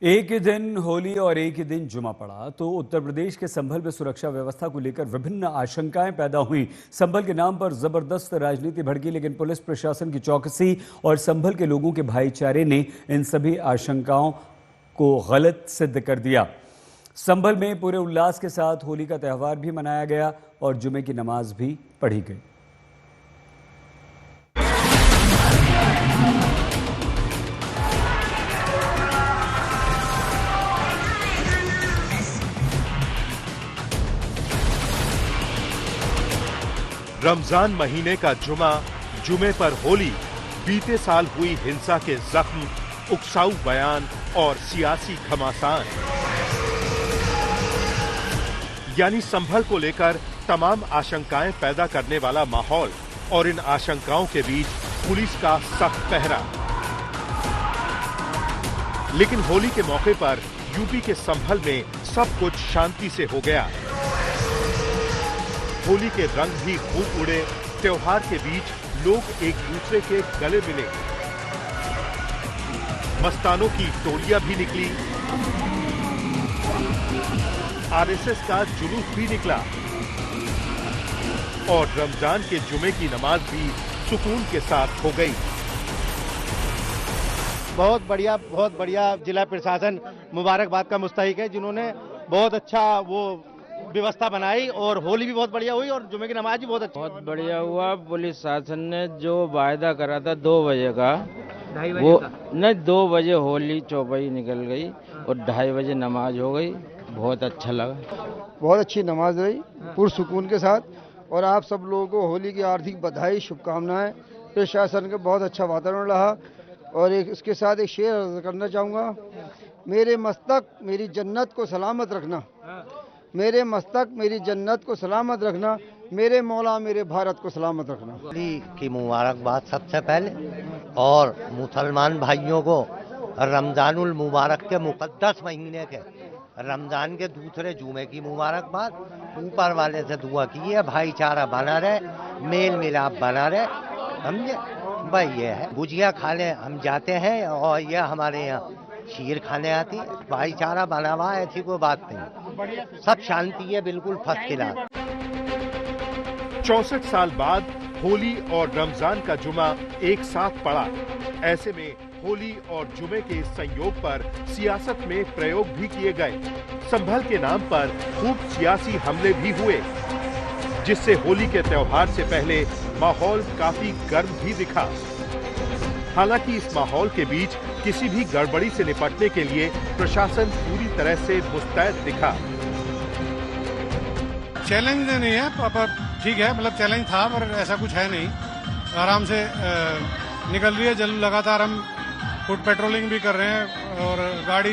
एक ही दिन होली और एक ही दिन जुमा पड़ा तो उत्तर प्रदेश के संभल में सुरक्षा व्यवस्था को लेकर विभिन्न आशंकाएं पैदा हुई। संभल के नाम पर जबरदस्त राजनीति भड़की, लेकिन पुलिस प्रशासन की चौकसी और संभल के लोगों के भाईचारे ने इन सभी आशंकाओं को गलत सिद्ध कर दिया। संभल में पूरे उल्लास के साथ होली का त्यौहार भी मनाया गया और जुमे की नमाज भी पढ़ी गई। रमजान महीने का जुमे पर होली, बीते साल हुई हिंसा के जख्म, उकसाऊ बयान और सियासी घमासान, यानी संभल को लेकर तमाम आशंकाएं पैदा करने वाला माहौल और इन आशंकाओं के बीच पुलिस का सख्त पहरा। लेकिन होली के मौके पर यूपी के संभल में सब कुछ शांति से हो गया। होली के रंग भी खूब उड़े, त्योहार के बीच लोग एक दूसरे के गले मिले, मस्तानों की टोलियां भी निकली, आरएसएस का जुलूस भी निकला और रमजान के जुमे की नमाज भी सुकून के साथ हो गई। बहुत बढ़िया जिला प्रशासन मुबारकबाद का मुस्तहिक है, जिन्होंने बहुत अच्छा वो व्यवस्था बनाई और होली भी बहुत बढ़िया हुई और जुमे की नमाज भी बहुत बढ़िया हुआ। पुलिस शासन ने जो वायदा करा था 2 बजे का, 2 बजे होली चौपाई निकल गई और 2:30 बजे नमाज हो गई। बहुत अच्छा लगा, बहुत अच्छी नमाज रही पुरसुकून के साथ। और आप सब लोगों को होली की हार्दिक बधाई, शुभकामनाएं। प्रशासन का बहुत अच्छा वातावरण रहा। और इसके साथ एक शेर अर्ज करना चाहूँगा, मेरे मस्तक मेरी जन्नत को सलामत रखना, मेरे मस्तक मेरी जन्नत को सलामत रखना, मेरे मौला मेरे भारत को सलामत रखना। होली की मुबारकबाद सबसे पहले, और मुसलमान भाइयों को रमजानुल मुबारक के मुकद्दस महीने के रमजान के दूसरे जुमे की मुबारकबाद। ऊपर वाले से दुआ की है भाईचारा बना रहे, मेल मिलाप बना रहे, समझे भाई। ये है गुजिया खाने हम जाते हैं और ये हमारे यहाँ खीर खाने आती है। भाईचारा बना हुआ, ऐसी कोई बात नहीं, सब शांति है, बिल्कुल फर्स्ट क्लास। 64 साल बाद होली और रमजान का जुमा एक साथ पड़ा। ऐसे में होली और जुमे के संयोग पर सियासत में प्रयोग भी किए गए। संभल के नाम पर खूब सियासी हमले भी हुए, जिससे होली के त्योहार से पहले माहौल काफी गर्म भी दिखा। हालांकि इस माहौल के बीच किसी भी गड़बड़ी से निपटने के लिए प्रशासन पूरी तरह से मुस्तैद दिखा। चैलेंज नहीं है, ठीक है, मतलब चैलेंज था पर ऐसा कुछ है नहीं, आराम से निकल रही है। लगातार हम फुट पेट्रोलिंग भी कर रहे हैं और गाड़ी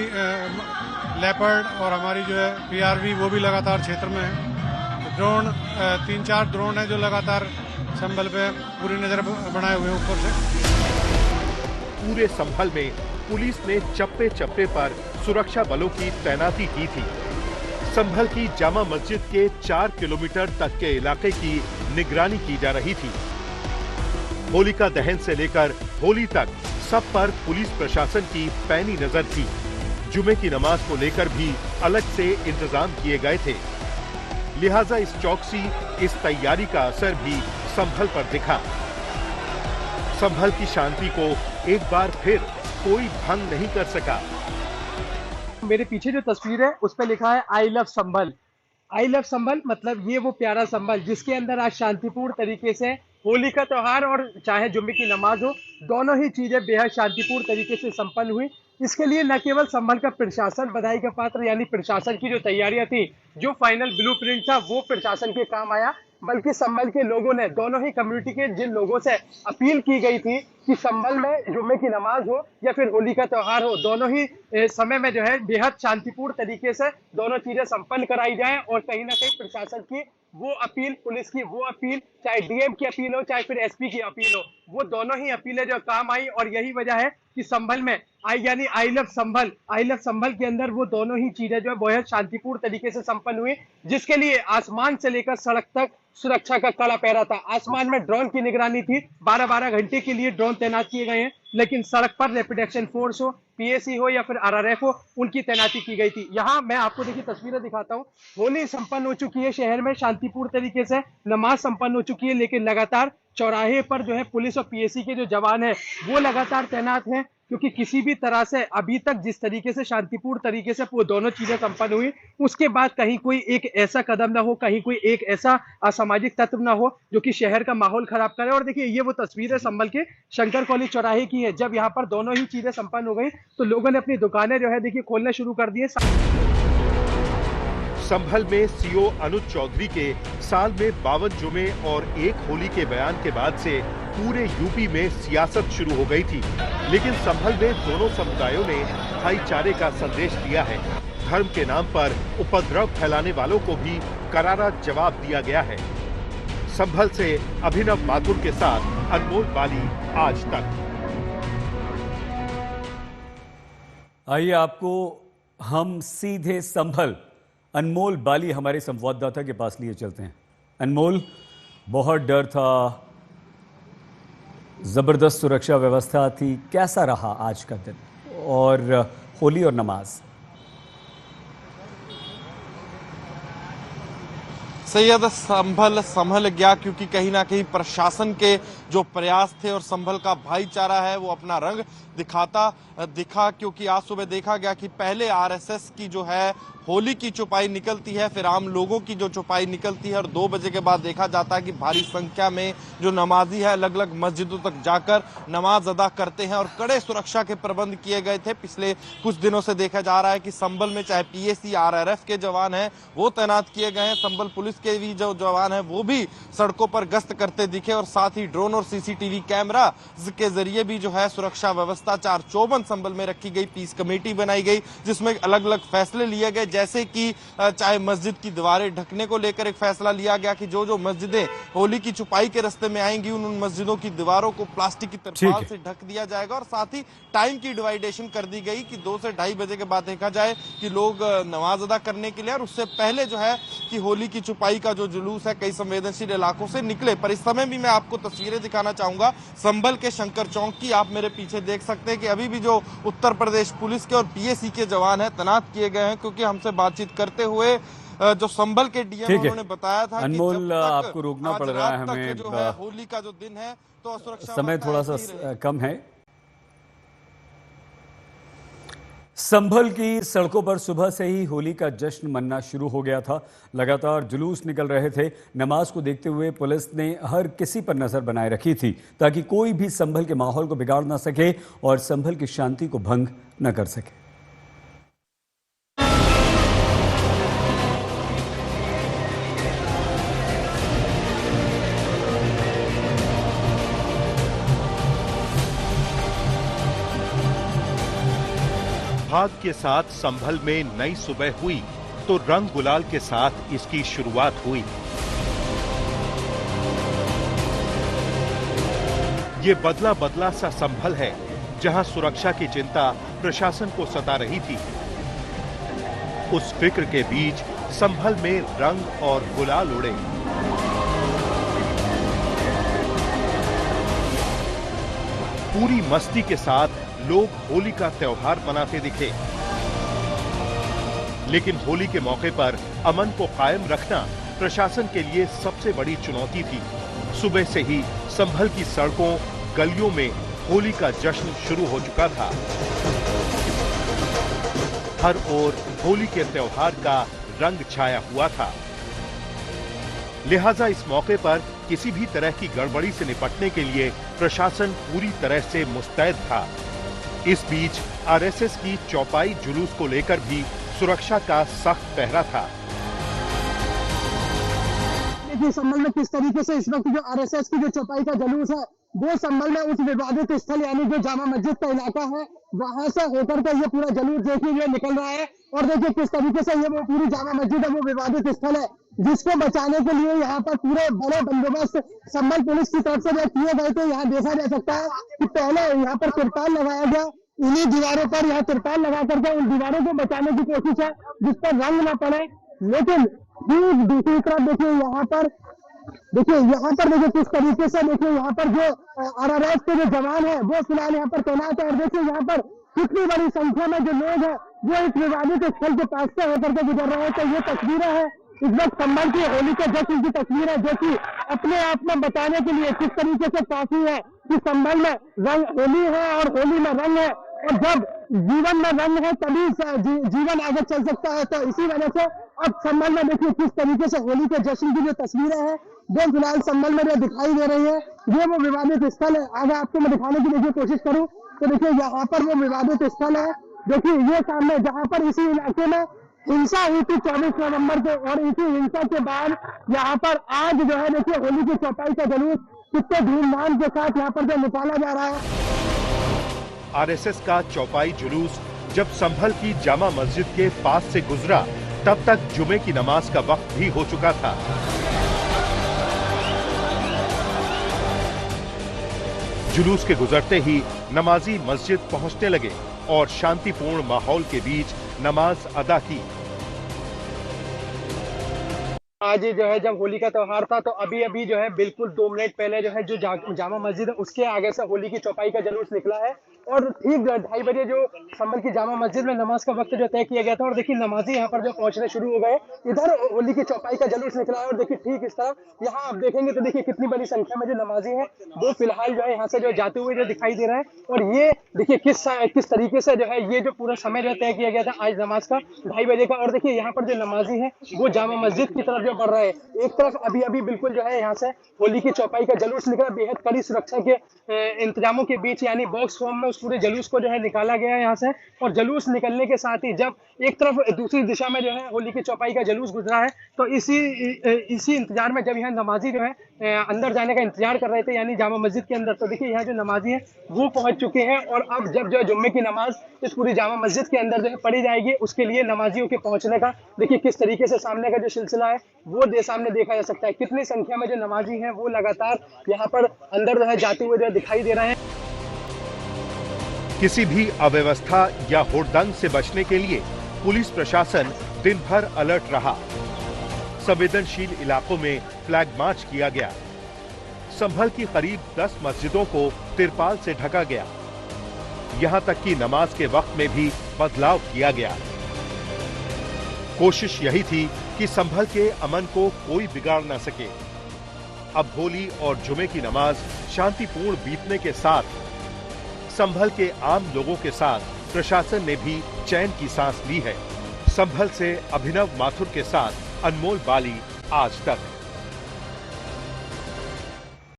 लेपर्ड और हमारी जो है पीआरवी वो भी लगातार क्षेत्र में है। ड्रोन 3-4 ड्रोन है जो लगातार संभल पे पूरी नजर बनाए हुए ऊपर से। पूरे संभल में पुलिस ने चप्पे चप्पे पर सुरक्षा बलों की तैनाती की थी। संभल की जामा मस्जिद के 4 किलोमीटर तक के इलाके की निगरानी की जा रही थी। होलिका दहन से लेकर होली तक सब पर पुलिस प्रशासन की पैनी नजर थी। जुमे की नमाज को लेकर भी अलग से इंतजाम किए गए थे। लिहाजा इस चौकसी, इस तैयारी का असर भी संभल पर दिखा। संभल की शांति को एक बार फिर कोई भंग नहीं कर सका। मेरे पीछे जो तस्वीर है उस पर लिखा है I love Sambhal. I love संभल मतलब ये वो प्यारा संभल जिसके अंदर आज शांतिपूर्ण तरीके से होली का त्योहार और चाहे जुम्मे की नमाज हो, दोनों ही चीजें बेहद शांतिपूर्ण तरीके से संपन्न हुई। इसके लिए न केवल संभल का प्रशासन बधाई का पात्र, यानी प्रशासन की जो तैयारियां थी, जो फाइनल ब्लूप्रिंट था वो प्रशासन के काम आया, बल्कि संभल के लोगों ने, दोनों ही कम्युनिटी के जिन लोगों से अपील की गई थी कि संभल में जुम्मे की नमाज हो या फिर होली का त्योहार हो, दोनों ही समय में जो है बेहद शांतिपूर्ण तरीके से दोनों चीजें संपन्न कराई जाए। और कहीं ना कहीं प्रशासन की वो अपील, पुलिस की वो अपील, चाहे डीएम की अपील हो चाहे फिर एसपी की अपील हो, वो दोनों ही अपीलें जो काम आई। और यही वजह है कि संभल में यानी आई लव संभल के अंदर वो दोनों ही चीजें जो है बहुत शांतिपूर्ण तरीके से संपन्न हुई, जिसके लिए आसमान से लेकर सड़क तक सुरक्षा का कड़ा पहरा था। आसमान में ड्रोन की निगरानी थी, 12-12 घंटे के लिए ड्रोन तैनात किए गए हैं। लेकिन सड़क पर रैपिड एक्शन फोर्स हो, पीएसी हो या फिर आरआरएफ हो, उनकी तैनाती की गई थी। यहाँ मैं आपको देखिए तस्वीरें दिखाता हूँ। होली संपन्न हो चुकी है, शहर में शांतिपूर्ण तरीके से नमाज संपन्न हो चुकी है, लेकिन लगातार चौराहे पर जो है पुलिस और पीएसी के जो जवान है वो लगातार तैनात हैं, क्योंकि किसी भी तरह से अभी तक जिस तरीके से शांतिपूर्ण तरीके से वो दोनों चीजें संपन्न हुई, उसके बाद कहीं कोई एक ऐसा कदम ना हो, कहीं कोई एक ऐसा असामाजिक तत्व ना हो जो कि शहर का माहौल खराब करे। और देखिए ये वो तस्वीरें संभल के शंकर कॉलेज चौराहे की है। जब यहाँ पर दोनों ही चीजें संपन्न हो गई तो लोगों ने अपनी दुकानें जो है देखिए खोलना शुरू कर दिए। संभल में सीओ अनुज चौधरी के साल में 52 जुमे और एक होली के बयान के बाद से पूरे यूपी में सियासत शुरू हो गई थी, लेकिन संभल में दोनों समुदायों ने भाईचारे का संदेश दिया है। धर्म के नाम पर उपद्रव फैलाने वालों को भी करारा जवाब दिया गया है। संभल से अभिनव माथुर के साथ अनमोल बाली, आज तक। आइए आपको हम सीधे संभल अनमोल बाली हमारे संवाददाता के पास लिए चलते हैं। अनमोल, बहुत डर था, जबरदस्त सुरक्षा व्यवस्था थी, कैसा रहा आज का दिन और होली और नमाज? सैयद, संभल गया क्योंकि कहीं ना कहीं प्रशासन के जो प्रयास थे और संभल का भाईचारा है वो अपना रंग दिखा, क्योंकि आज सुबह देखा गया कि पहले आरएसएस की जो है होली की चौपाई निकलती है, फिर आम लोगों की जो चौपाई निकलती है और 2 बजे के बाद देखा जाता है कि भारी संख्या में जो नमाजी है अलग अलग मस्जिदों तक जाकर नमाज अदा करते हैं और कड़े सुरक्षा के प्रबंध किए गए थे। पिछले कुछ दिनों से देखा जा रहा है कि संभल में चाहे पीएसी आरआरएफ के जवान हैं वो तैनात किए गए हैं, संभल पुलिस के भी जो जवान हैं वो भी सड़कों पर गश्त करते दिखे और साथ ही ड्रोन और सीसीटीवी कैमरा के जरिए भी जो है सुरक्षा व्यवस्था 454 संभल में रखी गई। पीस कमेटी बनाई गई जिसमें अलग अलग फैसले लिए गए, जैसे कि चाहे मस्जिद की दीवारें ढकने को लेकर एक फैसला लिया गया कि जो मस्जिदें होली की छुपाई के रास्ते में आएंगी उन मस्जिदों की दीवारों को प्लास्टिक की तरपाल से ढक दिया जाएगा और साथ ही टाइम की डिवाइडेशन कर दी गई कि 2 से 2:30 बजे के बाद देखा जाए कि लोग नमाज अदा करने के लिए और उससे पहले जो है कि होली की छुपाई का जो जुलूस है कई संवेदनशील इलाकों से निकले। पर इस समय भी मैं आपको तस्वीरें दिखाना चाहूंगा संभल के शंकर चौक की। आप मेरे पीछे देख सकते हैं कि अभी भी जो उत्तर प्रदेश पुलिस के और पीएसी के जवान है तैनात किए गए हैं, क्योंकि हमसे बातचीत करते हुए जो संभल के डीएम उन्होंने बताया था अनमोल, आपको रोकना पड़ रहा है हमें, जो है होली का जो दिन है तो सुरक्षा समय थोड़ा सा कम है। संभल की सड़कों पर सुबह से ही होली का जश्न मनना शुरू हो गया था। लगातार जुलूस निकल रहे थे। नमाज को देखते हुए पुलिस ने हर किसी पर नजर बनाए रखी थी ताकि कोई भी संभल के माहौल को बिगाड़ ना सके और संभल की शांति को भंग न कर सके। भाग के साथ संभल में नई सुबह हुई तो रंग गुलाल के साथ इसकी शुरुआत हुई। ये बदला बदला सा संभल है जहां सुरक्षा की चिंता प्रशासन को सता रही थी। उस फिक्र के बीच संभल में रंग और गुलाल उड़े। पूरी मस्ती के साथ लोग होली का त्योहार मनाते दिखे, लेकिन होली के मौके पर अमन को कायम रखना प्रशासन के लिए सबसे बड़ी चुनौती थी। सुबह से ही संभल की सड़कों गलियों में होली का जश्न शुरू हो चुका था। हर ओर होली के त्योहार का रंग छाया हुआ था। लिहाजा इस मौके पर किसी भी तरह की गड़बड़ी से निपटने के लिए प्रशासन पूरी तरह से मुस्तैद था। इस बीच आरएसएस की चौपाई जुलूस को लेकर भी सुरक्षा का सख्त पहरा था। देखिए संभल में किस तरीके से इस वक्त जो आरएसएस की जो चौपाई का जुलूस है वो संभल में उस विवादित स्थल यानी जो जामा मस्जिद का इलाका है वहां से होकर के ये पूरा जुलूस देखिए ये निकल रहा है। और देखिए किस तरीके से ये वो पूरी जामा मस्जिद है वो विवादित स्थल है जिसको बचाने के लिए यहाँ पर पूरे बड़े बंदोबस्त संभल पुलिस की तरफ से किए गए थे। यहाँ देखा जा सकता है कि पहले यहाँ पर तिरपाल लगाया गया, इन्हीं दीवारों पर यहाँ तिरपाल लगा करके उन दीवारों को बचाने की कोशिश है जिस पर रंग न पड़े। लेकिन दूसरी तरफ देखिए यहाँ पर देखिए यहाँ पर देखिए किस तरीके से, देखिए यहाँ पर जो RRF के जो जवान है वो फिलहाल यहाँ पर तैनात है। और देखिए यहाँ पर कितनी बड़ी संख्या में जो लोग हैं वो इस विवादित स्थल के पास से होकर के गुजर रहे हैं। तो ये तस्वीरें हैं इस वक्त संभल की होली के जश्न की तस्वीर है, जो कि अपने आप में बताने के लिए किस तरीके से काफी है कि संभल में रंग होली है और होली में रंग है, और जब जीवन में रंग है तभी जीवन आगे चल सकता है। तो इसी वजह से अब संभल में देखिए किस तरीके से होली के जश्न की जो तस्वीरें हैं जो फिलहाल संभल में जो दिखाई दे रही है ये वो विवादित स्थल है। आगे आपको मैं दिखाने की देखिए कोशिश करूं तो देखिए यहाँ पर वो विवादित स्थल है, देखिए ये सामने जहाँ पर इसी इलाके में हिंसा हुई थी 24 नवंबर को, और इसी हिंसा के बाद यहाँ पर आज जो है देखिए होली की चौपाई का जुलूस कितने धूमधाम के साथ यहाँ पर जो निकाला जा रहा है। RSS का चौपाई जुलूस जब संभल की जामा मस्जिद के पास से गुजरा तब तक जुमे की नमाज का वक्त भी हो चुका था। जुलूस के गुजरते ही नमाजी मस्जिद पहुंचने लगे और शांतिपूर्ण माहौल के बीच नमाज अदा की। आज जो है जब होली का त्योहार था तो अभी जो है बिल्कुल 2 मिनट पहले जो है जो जामा मस्जिद है उसके आगे से होली की चौपाई का जुलूस निकला है, और ठीक 2:30 बजे जो संभल की जामा मस्जिद में नमाज का वक्त जो तय किया गया था, और देखिए नमाजी यहाँ पर जो पहुंचने शुरू हो गए, इधर होली की चौपाई का जुलूस निकला है। और देखिए ठीक इस तरफ यहाँ आप देखेंगे तो देखिए कितनी बड़ी संख्या में जो नमाजी है वो फिलहाल जो है यहाँ से जो जाते हुए जो दिखाई दे रहे हैं। और ये देखिए किस तरीके से जो है ये जो पूरा समय जो तय किया गया था आज नमाज का 2:30 बजे का, और देखिए यहाँ पर जो नमाजी है वो जामा मस्जिद की तरफ जो बढ़ रहे हैं। एक तरफ अभी बिल्कुल जो है यहाँ से होली की चौपाई का जुलूस निकला बेहद कड़ी सुरक्षा के इंतजामों के बीच, यानी बॉक्स फॉर्म में उस पूरे जुलूस को जो है निकाला गया है यहाँ से। और जुलूस निकलने के साथ ही जब एक तरफ दूसरी दिशा में जो है होली की चौपाई का जुलूस गुजरा है तो इसी इंतजार में जब यहाँ नमाजी जो है अंदर जाने का इंतजार कर रहे थे, यानी जामा मस्जिद के अंदर, तो देखिए यहाँ जो नमाजी है वो पहुंच चुके हैं। और अब जब जो जुम्मे की नमाज इस पूरी जामा मस्जिद के अंदर जो है पढ़ी जाएगी, उसके लिए नमाजियों के पहुंचने का देखिए किस तरीके से सामने का जो सिलसिला है वो सामने देखा जा सकता है। कितनी संख्या में जो नमाजी हैं वो लगातार यहाँ पर अंदर जो है जाते हुए जो दिखाई दे रहे हैं। किसी भी अव्यवस्था या हुड़दंग से बचने के लिए पुलिस प्रशासन दिन भर अलर्ट रहा। संवेदनशील इलाकों में फ्लैग मार्च किया गया। संभल की करीब 10 मस्जिदों को तिरपाल से ढका गया। यहां तक कि नमाज के वक्त में भी बदलाव किया गया। कोशिश यही थी कि संभल के अमन को कोई बिगाड़ न सके। अब होली और जुमे की नमाज शांतिपूर्ण बीतने के साथ संभल के आम लोगों के साथ प्रशासन ने भी चैन की सांस ली है। संभल से अभिनव माथुर के साथ अनमोल बाली, आज तक।